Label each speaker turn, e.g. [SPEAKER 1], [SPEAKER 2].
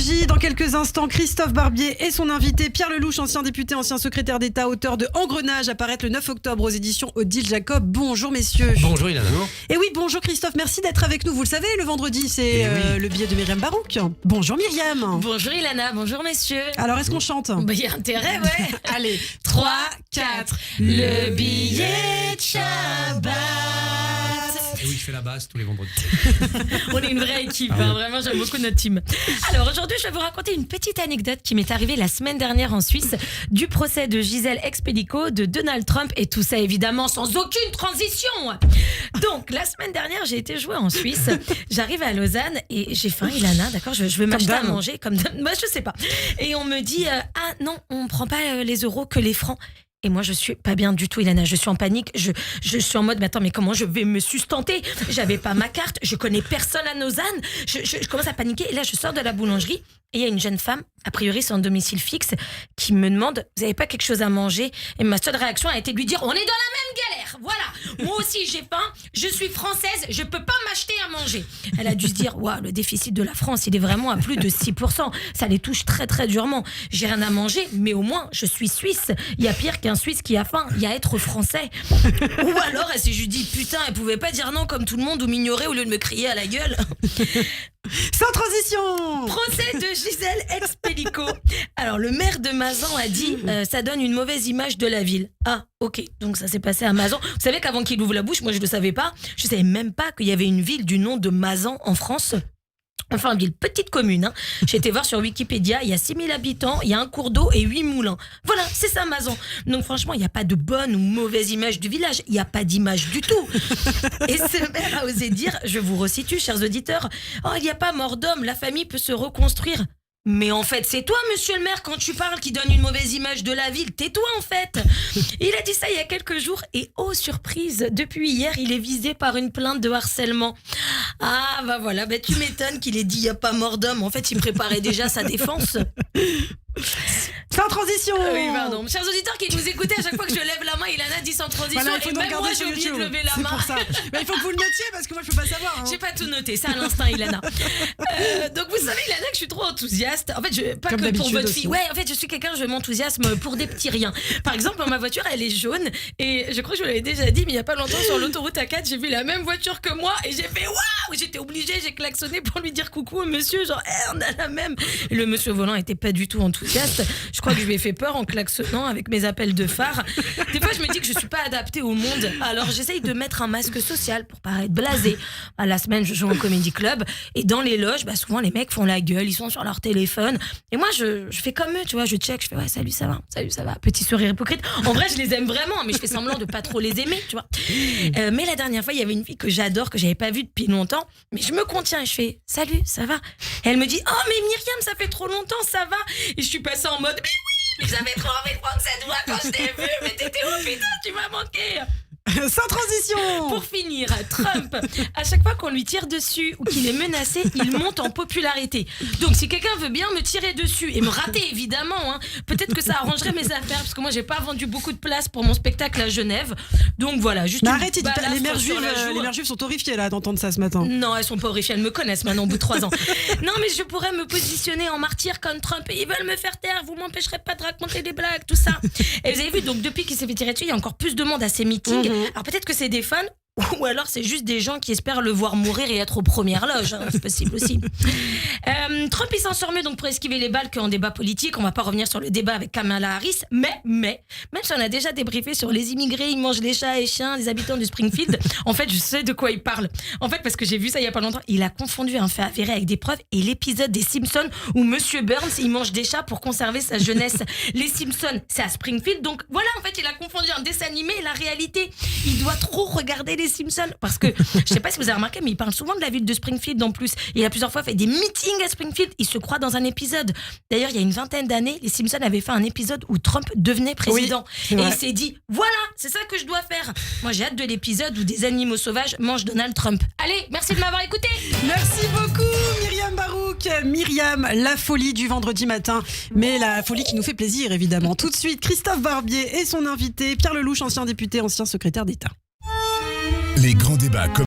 [SPEAKER 1] Nostalgie. Dans quelques instants, Christophe Barbier et son invité Pierre Lelouch, ancien député, ancien secrétaire d'État, auteur de Engrenage, apparaître le 9 octobre aux éditions Odile Jacob. Bonjour messieurs.
[SPEAKER 2] Bonjour Ilana.
[SPEAKER 1] Et oui, bonjour Christophe, merci d'être avec nous. Vous le savez, le vendredi, c'est le billet de Myriam Barouk. Bonjour Myriam.
[SPEAKER 3] Bonjour Ilana, bonjour messieurs.
[SPEAKER 1] Alors, est-ce qu'on chante?
[SPEAKER 3] Il y a intérêt, ouais.
[SPEAKER 1] Allez,
[SPEAKER 3] 3, 4. Le billet de Shabbat.
[SPEAKER 2] Et oui, je fais la basse tous les vendredis.
[SPEAKER 3] On est une vraie équipe, vraiment, j'aime beaucoup notre team. Alors aujourd'hui, je vais vous raconter une petite anecdote qui m'est arrivée la semaine dernière en Suisse du procès de Gisèle Expelico, de Donald Trump, et tout ça évidemment sans aucune transition. Donc la semaine dernière, j'ai été jouer en Suisse. J'arrive à Lausanne et j'ai faim, Ilana, d'accord, je veux m'acheter à manger comme moi, je sais pas. Et on me dit ah non, on prend pas les euros que les francs. Et moi, je suis pas bien du tout, Ilana. Je suis en panique. Je suis en mode, mais attends, mais comment je vais me sustenter? J'avais pas ma carte. Je connais personne à Lausanne. Je commence à paniquer. Et là, je sors de la boulangerie. Et il y a une jeune femme, a priori sans domicile fixe, qui me demande, vous avez pas quelque chose à manger? Et ma seule réaction a été de lui dire, on est dans la même galère. Voilà. Moi aussi, j'ai faim. Je suis française. Je peux pas m'acheter à manger. Elle a dû se dire, waouh, le déficit de la France, il est vraiment à plus de 6%. Ça les touche très, très durement. J'ai rien à manger, mais au moins, je suis suisse. Il y a pire qu'un Suisse qui a faim. Il y a être français. Ou alors, elle s'est juste dit, putain, elle pouvait pas dire non comme tout le monde ou m'ignorer au lieu de me crier à la gueule.
[SPEAKER 1] Sans transition.
[SPEAKER 3] Procès de Gisèle Expelico. Alors, le maire de Mazan a dit ça donne une mauvaise image de la ville. Ah, ok. Donc, ça s'est passé à Mazan. Vous savez qu'avant qu'il ouvre la bouche, moi, je ne le savais pas. Je ne savais même pas qu'il y avait une ville du nom de Mazan en France. Enfin, une ville, petite commune. Hein. J'ai été voir sur Wikipédia, il y a 6000 habitants, il y a un cours d'eau et 8 moulins. Voilà, c'est ça, Mazan. Donc franchement, il n'y a pas de bonne ou mauvaise image du village. Il n'y a pas d'image du tout. Et ce maire a osé dire, je vous resitue, chers auditeurs, oh, il n'y a pas mort d'homme, la famille peut se reconstruire. Mais en fait, c'est toi, monsieur le maire, quand tu parles, qui donne une mauvaise image de la ville. Tais-toi, en fait. Il a dit ça il y a quelques jours. Et oh, surprise, depuis hier, il est visé par une plainte de harcèlement. Ah, bah voilà, bah tu m'étonnes qu'il ait dit il n'y a pas mort d'homme. En fait, il préparait déjà sa défense.
[SPEAKER 1] Sans transition.
[SPEAKER 3] Oui, pardon. Chers auditeurs qui nous écoutez, à chaque fois que je lève la main, Ilana dit sans transition.
[SPEAKER 1] Voilà, il faut
[SPEAKER 3] et
[SPEAKER 1] nous
[SPEAKER 3] même
[SPEAKER 1] regarder
[SPEAKER 3] moi,
[SPEAKER 1] sur
[SPEAKER 3] j'ai oublié de
[SPEAKER 1] YouTube.
[SPEAKER 3] lever la main.
[SPEAKER 1] Pour ça. Mais il faut que vous le notiez parce que moi, je peux pas savoir. Hein.
[SPEAKER 3] J'ai pas tout noté, c'est à l'instinct, Ilana. Donc, vous savez, Ilana, que je suis trop enthousiaste. En fait, pas
[SPEAKER 1] comme
[SPEAKER 3] que pour votre
[SPEAKER 1] aussi.
[SPEAKER 3] fille. Ouais, en fait, je suis quelqu'un, je m'enthousiasme pour des petits riens. Par exemple, ma voiture, elle est jaune. Et je crois que je vous l'avais déjà dit, mais il y a pas longtemps, sur l'autoroute A4, j'ai vu la même voiture que moi. Et j'ai fait waouh! J'étais obligée, j'ai klaxonné pour lui dire coucou au monsieur. Genre, on a la même. Et le monsieur au volant était pas du tout enthousiaste. Je crois que je lui ai fait peur en klaxonnant avec mes appels de phare. Des fois, je me dis que je suis pas adaptée au monde. Alors, j'essaye de mettre un masque social pour paraître blasée. À la semaine, je joue au Comedy Club. Et dans les loges, souvent, les mecs font la gueule. Ils sont sur leur téléphone. Et moi, je fais comme eux, tu vois. Je check, je fais ouais, salut, ça va. Salut, ça va. Petit sourire hypocrite. En vrai, je les aime vraiment, mais je fais semblant de pas trop les aimer, tu vois. Mais la dernière fois, il y avait une fille que j'adore, que j'avais pas vue depuis longtemps. Mais je me contiens et je fais salut, ça va. Et elle me dit oh, mais Myriam, ça fait trop longtemps, ça va. Et je suis passée en mode mais oui, mais j'avais trop envie de prendre cette voix quand je t'ai vue, mais t'étais où, putain, tu m'as manqué.
[SPEAKER 1] Sans transition.
[SPEAKER 3] Pour finir, Trump, à chaque fois qu'on lui tire dessus ou qu'il est menacé, il monte en popularité. Donc si quelqu'un veut bien me tirer dessus et me rater évidemment, hein, peut-être que ça arrangerait mes affaires parce que moi j'ai pas vendu beaucoup de places pour mon spectacle à Genève. Donc voilà, juste
[SPEAKER 1] mais
[SPEAKER 3] une
[SPEAKER 1] arrête,
[SPEAKER 3] balafre
[SPEAKER 1] les mères
[SPEAKER 3] sur la joue.
[SPEAKER 1] juives sont horrifiées là d'entendre ça ce matin.
[SPEAKER 3] Non, elles sont pas horrifiées, elles me connaissent maintenant au bout de 3 ans. Non, mais je pourrais me positionner en martyr comme Trump et ils veulent me faire taire, vous m'empêcherez pas de raconter des blagues, tout ça. Et vous avez vu, donc depuis qu'il s'est fait tirer dessus, il y a encore plus de monde à ses meetings. Alors peut-être que c'est des fans ou alors c'est juste des gens qui espèrent le voir mourir et être aux premières loges, hein, c'est possible aussi. Trump il s'en sort mieux donc pour esquiver les balles qu'en débat politique. On va pas revenir sur le débat avec Kamala Harris, mais même si on a déjà débriefé sur les immigrés, ils mangent les chats et chiens, les habitants de Springfield, en fait je sais de quoi il parle. En fait parce que j'ai vu ça il y a pas longtemps, il a confondu un fait avéré avec des preuves et l'épisode des Simpsons où Monsieur Burns il mange des chats pour conserver sa jeunesse. Les Simpsons c'est à Springfield, donc voilà en fait il a confondu un dessin animé et la réalité. Il doit trop regarder les Simpsons parce que je sais pas si vous avez remarqué mais il parle souvent de la ville de Springfield en plus. Il a plusieurs fois fait des meetings à Springfield, il se croit dans un épisode. D'ailleurs il y a une vingtaine d'années les Simpsons avaient fait un épisode où Trump devenait président et il s'est dit voilà c'est ça que je dois faire. Moi j'ai hâte de l'épisode où des animaux sauvages mangent Donald Trump. Allez, merci de m'avoir écouté.
[SPEAKER 1] Merci beaucoup Myriam Barouk. Myriam, la folie du vendredi matin, mais la folie qui nous fait plaisir évidemment. Tout de suite Christophe Barbier et son invité Pierre Lelouch, ancien député, ancien secrétaire d'État.
[SPEAKER 4] Les grands débats